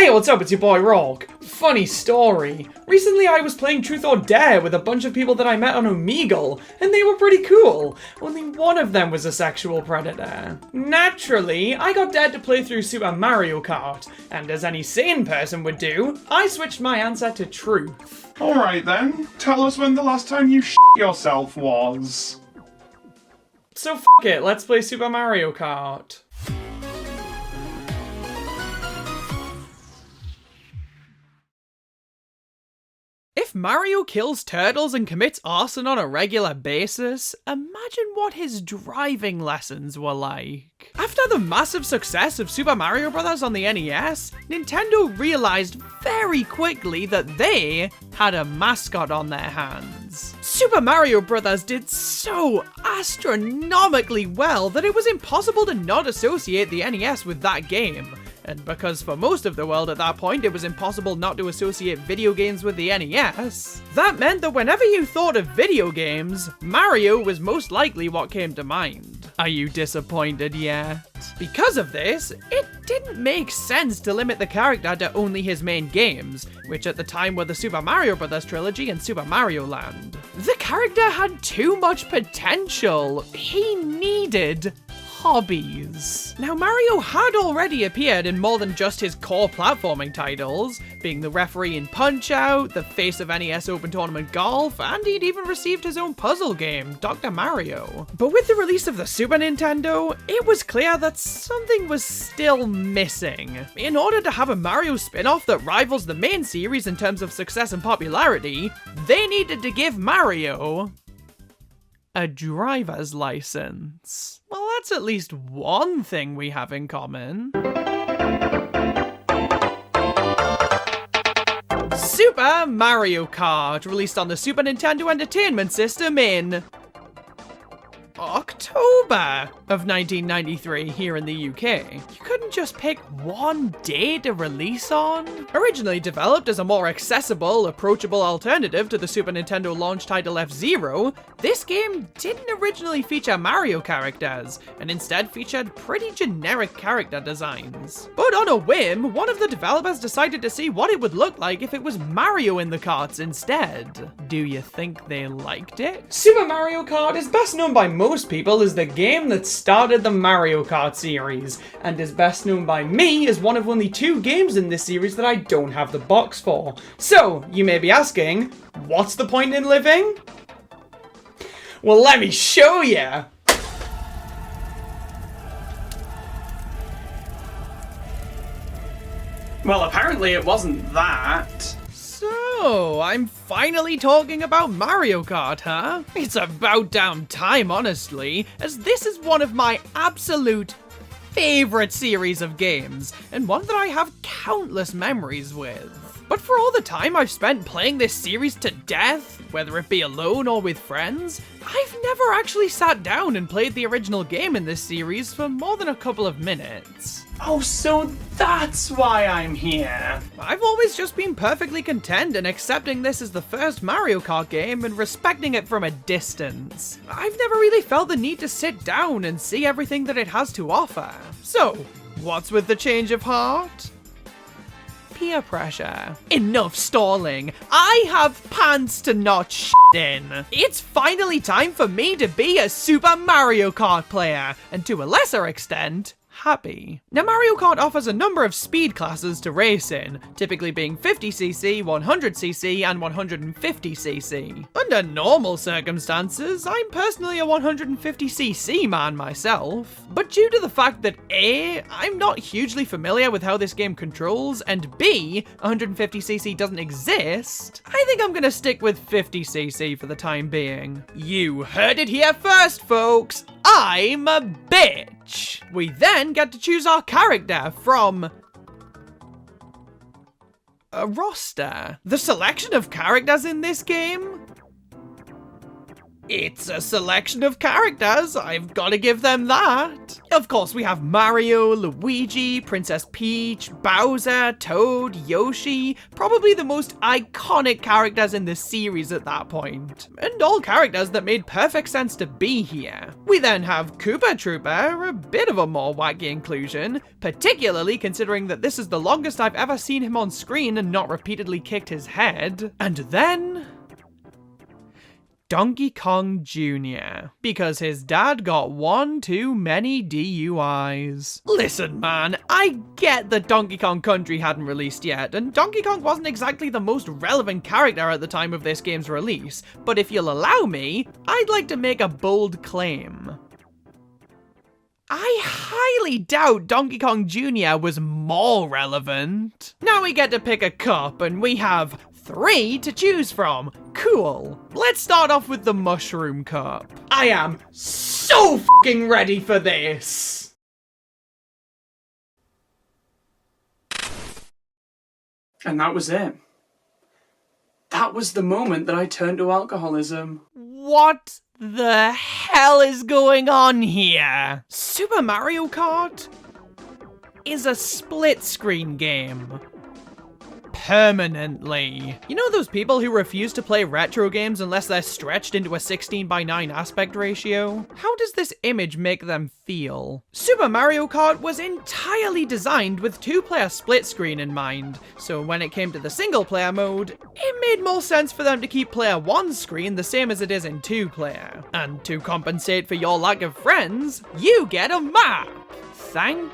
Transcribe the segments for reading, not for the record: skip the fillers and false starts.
Hey, what's up? It's your boy Rawk. Funny story. Recently I was playing Truth or Dare with a bunch of people that I met on Omegle, and they were pretty cool. Only one of them was a sexual predator. Naturally, I got dared to play through Super Mario Kart, and as any sane person would do, I switched my answer to truth. Alright then, tell us when the last time you yourself was. So f it, let's play Super Mario Kart. If Mario kills turtles and commits arson on a regular basis, imagine what his driving lessons were like. After the massive success of Super Mario Bros. On the NES, Nintendo realized very quickly that they had a mascot on their hands. Super Mario Bros. Did so astronomically well that it was impossible to not associate the NES with that game. And because for most of the world at that point it was impossible not to associate video games with the NES, that meant that whenever you thought of video games, Mario was most likely what came to mind. Are you disappointed yet? Because of this, it didn't make sense to limit the character to only his main games, which at the time were the Super Mario Bros. Trilogy and Super Mario Land. The character had too much potential. He needed hobbies. Now, Mario had already appeared in more than just his core platforming titles, being the referee in Punch-Out!, the face of NES Open Tournament Golf, and he'd even received his own puzzle game, Dr. Mario. But with the release of the Super Nintendo, it was clear that something was still missing. In order to have a Mario spin-off that rivals the main series in terms of success and popularity, they needed to give Mario a driver's license. Well, that's at least one thing we have in common. Super Mario Kart, released on the Super Nintendo Entertainment System in October of 1993 here in the UK. You couldn't just pick one day to release on? Originally developed as a more accessible, approachable alternative to the Super Nintendo launch title F-Zero, this game didn't originally feature Mario characters, and instead featured pretty generic character designs. But on a whim, one of the developers decided to see what it would look like if it was Mario in the karts instead. Do you think they liked it? Super Mario Kart is best known by most people as the game that started the Mario Kart series, and is best known by me as one of only 2 games in this series that I don't have the box for. So, you may be asking, what's the point in living? Well, let me show ya! Well, apparently it wasn't that. So, I'm finally talking about Mario Kart, huh? It's about damn time, honestly, as this is one of my absolute favorite series of games, and one that I have countless memories with. But for all the time I've spent playing this series to death, whether it be alone or with friends, I've never actually sat down and played the original game in this series for more than a couple of minutes. Oh, so that's why I'm here. I've always just been perfectly content in accepting this as the first Mario Kart game and respecting it from a distance. I've never really felt the need to sit down and see everything that it has to offer. So, what's with the change of heart? Peer pressure. Enough stalling. I have pants to not shit in. It's finally time for me to be a Super Mario Kart player, and to a lesser extent, happy. Now, Mario Kart offers a number of speed classes to race in, typically being 50cc, 100cc, and 150cc. Under normal circumstances, I'm personally a 150cc man myself, but due to the fact that A, I'm not hugely familiar with how this game controls, and B, 150cc doesn't exist, I think I'm gonna stick with 50cc for the time being. You heard it here first, folks! I'm a bitch! We then get to choose our character from a roster. The selection of characters in this game It's a selection of characters, I've got to give them that. Of course, we have Mario, Luigi, Princess Peach, Bowser, Toad, Yoshi, probably the most iconic characters in the series at that point, and all characters that made perfect sense to be here. We then have Koopa Troopa, a bit of a more wacky inclusion, particularly considering that this is the longest I've ever seen him on screen and not repeatedly kicked his head. And then Donkey Kong Jr. because his dad got one too many DUIs. Listen man, I get that Donkey Kong Country hadn't released yet, and Donkey Kong wasn't exactly the most relevant character at the time of this game's release, but if you'll allow me, I'd like to make a bold claim. I highly doubt Donkey Kong Jr. was more relevant. Now we get to pick a cup, and we have 3 to choose from. Cool. Let's start off with the Mushroom Cup. I am so fucking ready for this! And that was it. That was the moment that I turned to alcoholism. What the hell is going on here? Super Mario Kart is a split-screen game. Permanently. You know those people who refuse to play retro games unless they're stretched into a 16:9 aspect ratio? How does this image make them feel? Super Mario Kart was entirely designed with 2-player split screen in mind, so when it came to the single-player mode, it made more sense for them to keep player 1's screen the same as it is in 2-player. And to compensate for your lack of friends, you get a map! Thank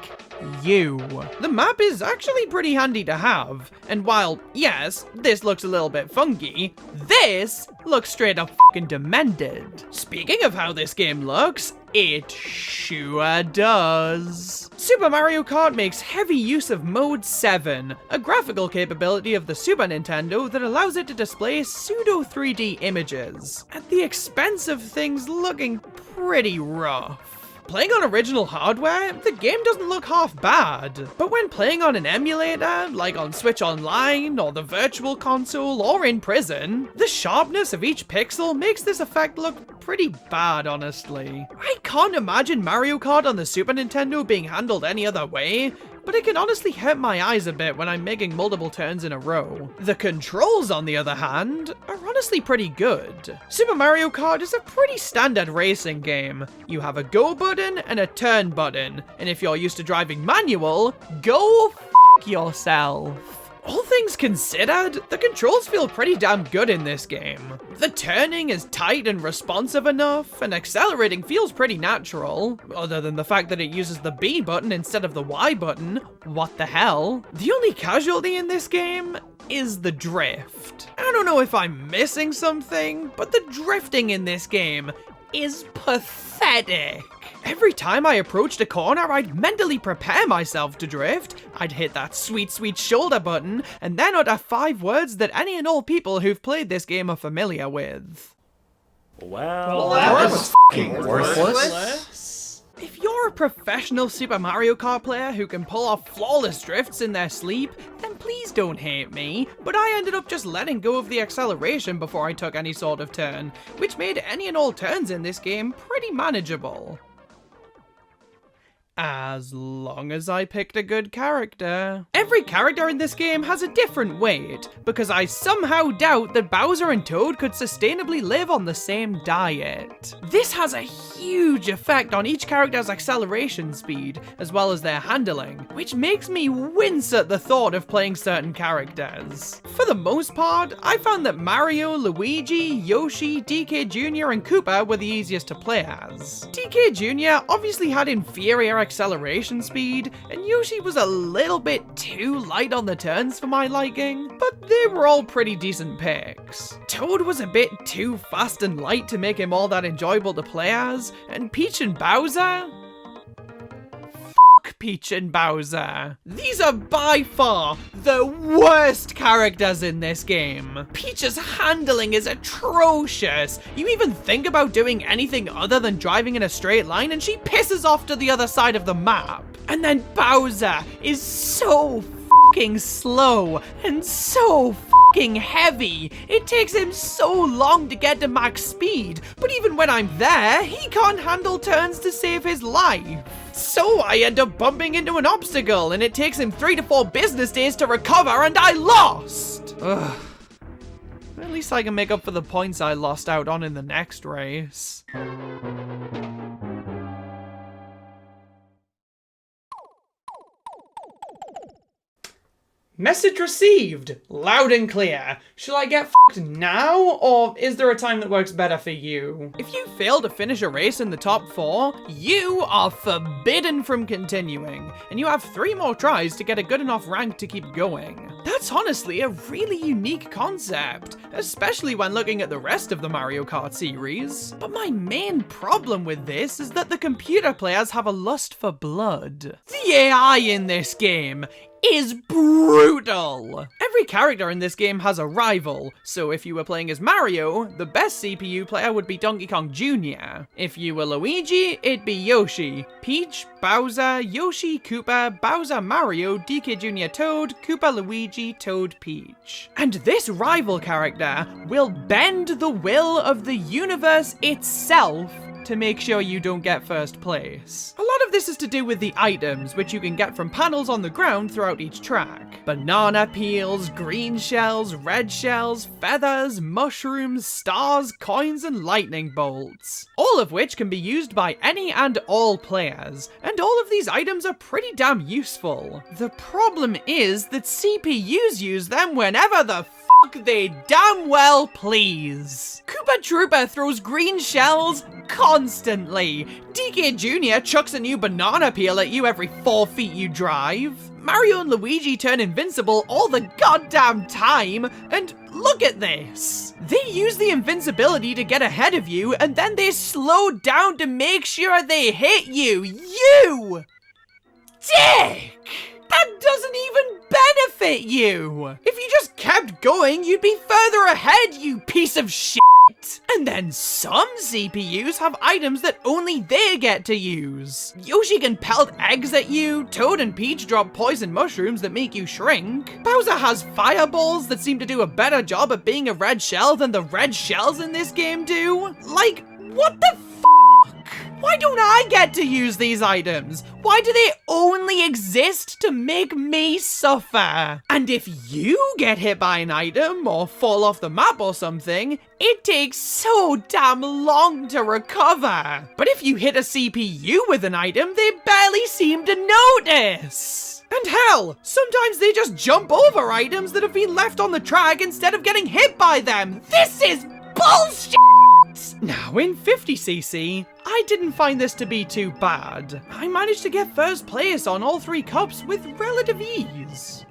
you. The map is actually pretty handy to have, and while, yes, this looks a little bit funky, this looks straight up fucking demented. Speaking of how this game looks, it sure does. Super Mario Kart makes heavy use of Mode 7, a graphical capability of the Super Nintendo that allows it to display pseudo 3D images, at the expense of things looking pretty rough. Playing on original hardware, the game doesn't look half bad, but when playing on an emulator, like on Switch Online, or the Virtual Console, or in prison, the sharpness of each pixel makes this effect look pretty bad, honestly. I can't imagine Mario Kart on the Super Nintendo being handled any other way, but it can honestly hurt my eyes a bit when I'm making multiple turns in a row. The controls, on the other hand, are honestly pretty good. Super Mario Kart is a pretty standard racing game. You have a go button and a turn button, and if you're used to driving manual, go f*** yourself. All things considered, the controls feel pretty damn good in this game. The turning is tight and responsive enough, and accelerating feels pretty natural, other than the fact that it uses the B button instead of the Y button. What the hell? The only casualty in this game is the drift. I don't know if I'm missing something, but the drifting in this game is pathetic. Every time I approached a corner, I'd mentally prepare myself to drift. I'd hit that sweet, sweet shoulder button, and then utter 5 words that any and all people who've played this game are familiar with. Well, that was fucking worthless. If you're a professional Super Mario Kart player who can pull off flawless drifts in their sleep, then please don't hate me, but I ended up just letting go of the acceleration before I took any sort of turn, which made any and all turns in this game pretty manageable. As long as I picked a good character. Every character in this game has a different weight, because I somehow doubt that Bowser and Toad could sustainably live on the same diet. This has a huge effect on each character's acceleration speed, as well as their handling, which makes me wince at the thought of playing certain characters. For the most part, I found that Mario, Luigi, Yoshi, DK Jr. and Koopa were the easiest to play as. DK Jr. obviously had inferior acceleration speed, and Yoshi was a little bit too light on the turns for my liking, but they were all pretty decent picks. Toad was a bit too fast and light to make him all that enjoyable to play as, and Peach and Bowser? Peach and Bowser. These are by far the worst characters in this game. Peach's handling is atrocious. You even think about doing anything other than driving in a straight line and she pisses off to the other side of the map. And then Bowser is so fucking slow and so fucking heavy. It takes him so long to get to max speed, but even when I'm there, he can't handle turns to save his life. So I end up bumping into an obstacle, and it takes him 3 to 4 business days to recover, and I lost! Ugh. At least I can make up for the points I lost out on in the next race. Message received. Loud and clear. Shall I get f***ed now, or is there a time that works better for you? If you fail to finish a race in the top 4, you are forbidden from continuing, and you have 3 more tries to get a good enough rank to keep going. That's honestly a really unique concept, especially when looking at the rest of the Mario Kart series. But my main problem with this is that the computer players have a lust for blood. The AI in this game is brutal! Every character in this game has a rival, so if you were playing as Mario, the best CPU player would be Donkey Kong Jr. If you were Luigi, it'd be Yoshi, Peach, Bowser, Yoshi, Koopa, Bowser, Mario, DK Jr. Toad, Koopa Luigi, Toad Peach. And this rival character will bend the will of the universe itself to make sure you don't get first place. A lot of this is to do with the items, which you can get from panels on the ground throughout each track. Banana peels, green shells, red shells, feathers, mushrooms, stars, coins, and lightning bolts. All of which can be used by any and all players, and all of these items are pretty damn useful. The problem is that CPUs use them whenever the they damn well please. Koopa Troopa throws green shells constantly. DK Jr. chucks a new banana peel at you every 4 feet you drive. Mario and Luigi turn invincible all the goddamn time, and look at this. They use the invincibility to get ahead of you, and then they slow down to make sure they hit you. You dick! That doesn't even benefit you! If you just kept going, you'd be further ahead, you piece of shit! And then some CPUs have items that only they get to use. Yoshi can pelt eggs at you, Toad and Peach drop poison mushrooms that make you shrink. Bowser has fireballs that seem to do a better job at being a red shell than the red shells in this game do. Like, what the f***? Why don't I get to use these items? Why do they only exist to make me suffer? And if you get hit by an item or fall off the map or something, it takes so damn long to recover. But if you hit a CPU with an item, they barely seem to notice. And hell, sometimes they just jump over items that have been left on the track instead of getting hit by them. This is bullshit! Now, in 50cc, I didn't find this to be too bad. I managed to get first place on all 3 cups with relative ease.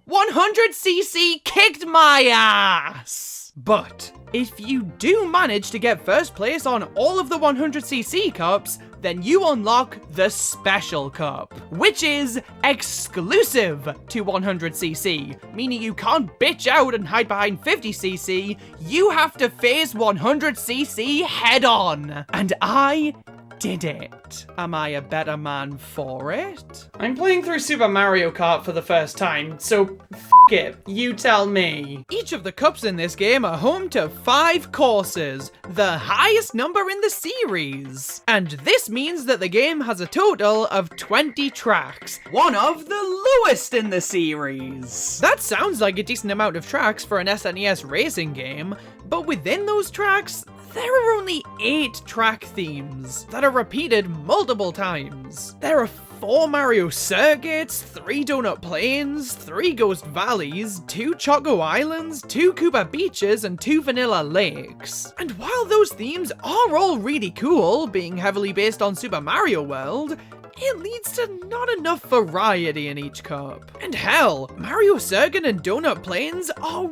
100cc kicked my ass! But if you do manage to get first place on all of the 100cc cups, then you unlock the Special Cup, which is exclusive to 100cc, meaning you can't bitch out and hide behind 50cc, you have to face 100cc head on. And I did it. Am I a better man for it? I'm playing through Super Mario Kart for the first time, so f*** it, you tell me. Each of the cups in this game are home to 5 courses, the highest number in the series. And this means that the game has a total of 20 tracks, one of the lowest in the series. That sounds like a decent amount of tracks for an SNES racing game, but within those tracks, there are only 8 track themes that are repeated multiple times. There are 4 Mario circuits, 3 donut plains, 3 ghost valleys, 2 Choco Islands, 2 Koopa beaches, and 2 vanilla lakes. And while those themes are all really cool, being heavily based on Super Mario World, it leads to not enough variety in each cup. And hell, Mario Circuit and Donut Plains are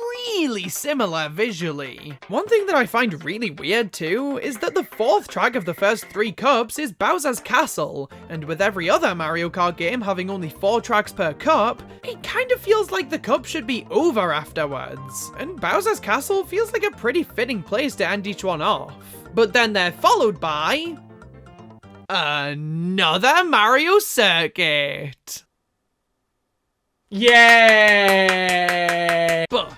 really similar visually. One thing that I find really weird too is that the 4th track of the first 3 cups is Bowser's Castle, and with every other Mario Kart game having only 4 tracks per cup, it kind of feels like the cup should be over afterwards, and Bowser's Castle feels like a pretty fitting place to end each one off. But then they're followed by another Mario Circuit. Yay! But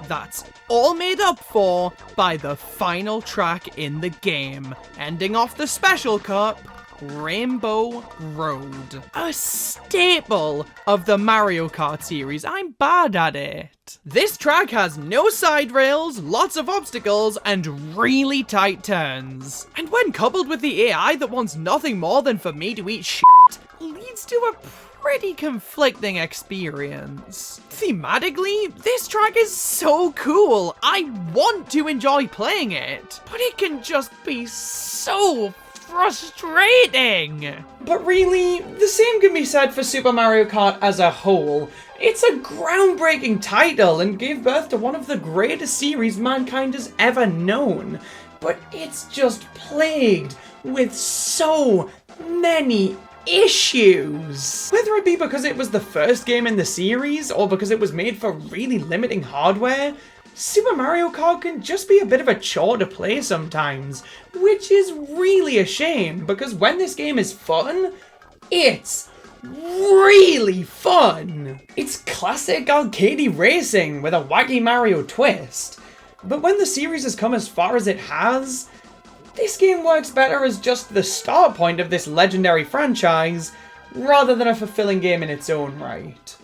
That's all made up for by the final track in the game, ending off the Special Cup, Rainbow Road. A staple of the Mario Kart series. I'm bad at it. This track has no side rails, lots of obstacles, and really tight turns. And when coupled with the AI that wants nothing more than for me to eat shit, leads to a pretty conflicting experience. Thematically, this track is so cool. I want to enjoy playing it, but it can just be so frustrating. But really, the same can be said for Super Mario Kart as a whole. It's a groundbreaking title and gave birth to one of the greatest series mankind has ever known. But it's just plagued with so many issues. Whether it be because it was the first game in the series or because it was made for really limiting hardware, Super Mario Kart can just be a bit of a chore to play sometimes, which is really a shame because when this game is fun, it's really fun. It's classic arcadey racing with a wacky Mario twist. But when the series has come as far as it has, this game works better as just the start point of this legendary franchise, rather than a fulfilling game in its own right.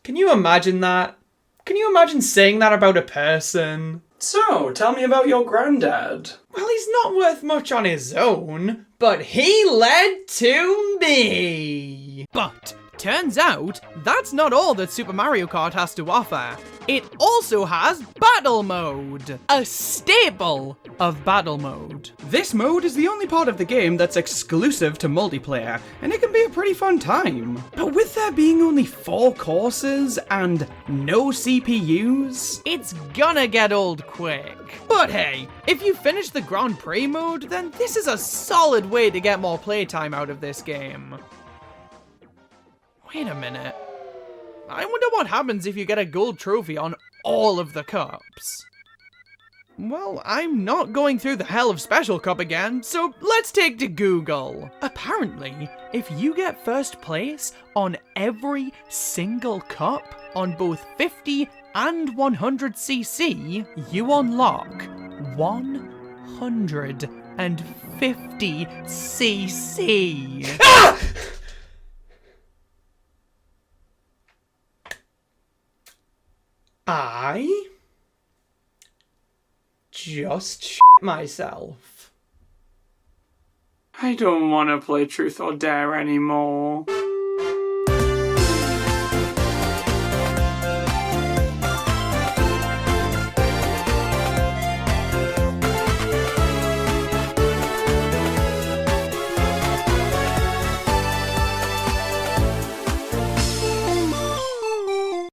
Can you imagine that? Can you imagine saying that about a person? So, tell me about your granddad. Well, he's not worth much on his own, but he led to me. But turns out, that's not all that Super Mario Kart has to offer. It also has Battle Mode, a staple of Battle Mode. This mode is the only part of the game that's exclusive to multiplayer, and it can be a pretty fun time. But with there being only 4 courses and no CPUs, it's gonna get old quick. But hey, if you finish the Grand Prix mode, then this is a solid way to get more playtime out of this game. Wait a minute. I wonder what happens if you get a gold trophy on all of the cups. Well, I'm not going through the hell of Special Cup again, so let's take to Google. Apparently, if you get first place on every single cup on both 50 and 100cc, you unlock 150cc. Ah! I just shit myself. I don't want to play Truth or Dare anymore.